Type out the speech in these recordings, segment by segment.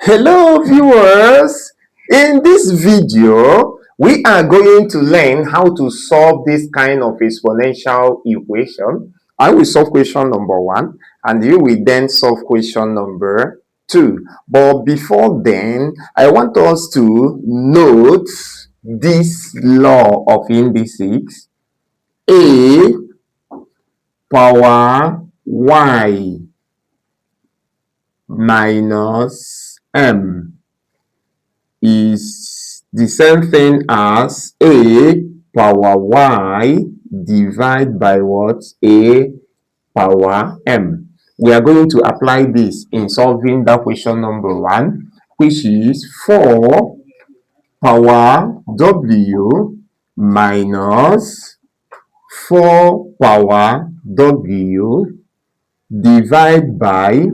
Hello viewers, in this video we are going to learn how to solve this kind of exponential equation. I will solve question number 1 and you will then solve question number 2. But before then, I want us to note this law of indices: a power y minus m is the same thing as a power y divided by what? A power m. We are going to apply this in solving that question number 1, which is 4 power w minus 4 power w divide by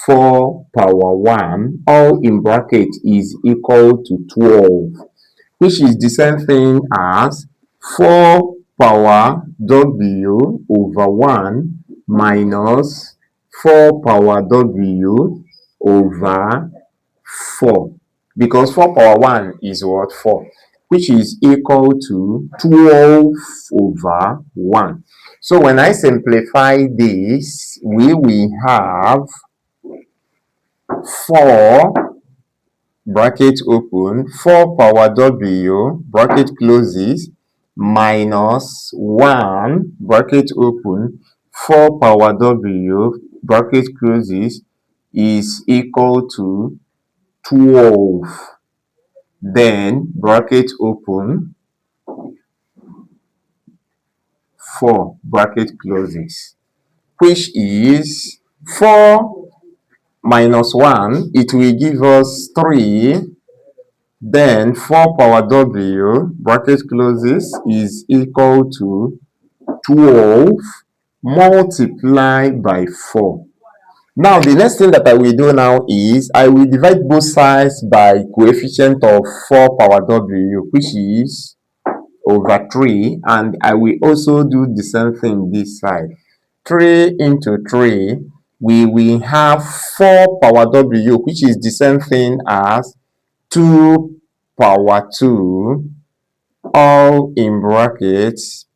4 power 1, all in bracket, is equal to 12, which is the same thing as 4 power w over 1 minus 4 power w over 4, because 4 power 1 is what? 4, which is equal to 12 over 1. So when I simplify this, we will have 4 bracket open, 4 power w bracket closes, minus 1 bracket open, 4 power w bracket closes, is equal to 12. Then bracket open, 4 bracket closes, which is 4 minus 1, it will give us 3. Then 4 power w bracket closes is equal to 12 multiplied by 4. Now the next thing that I will do now is I will divide both sides by coefficient of 4 power w, which is over 3, and I will also do the same thing this side. 3 into 3, we will have 4 power w, which is the same thing as 2 power 2, all in brackets,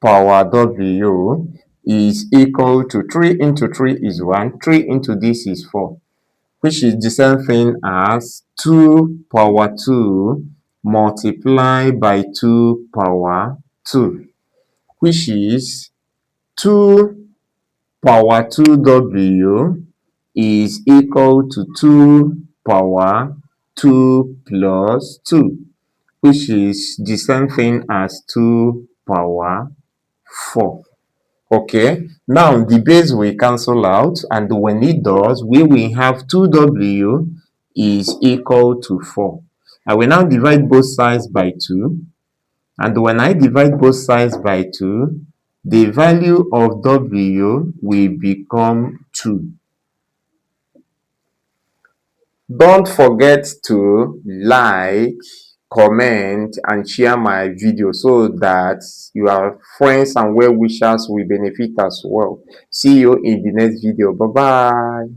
power w is equal to 3 into 3 is 1, 3 into this is 4, which is the same thing as 2 power 2 multiplied by 2 power 2, which is 2 power 2w is equal to 2 power 2 plus 2, which is the same thing as 2 power 4. Okay, now the base will cancel out, and when it does, we will have 2w is equal to 4. I will now divide both sides by 2, and when I divide both sides by 2, the value of w will become 2. Don't forget to like, comment, and share my video so that your friends and well wishers will benefit as well. See you in the next video. Bye bye.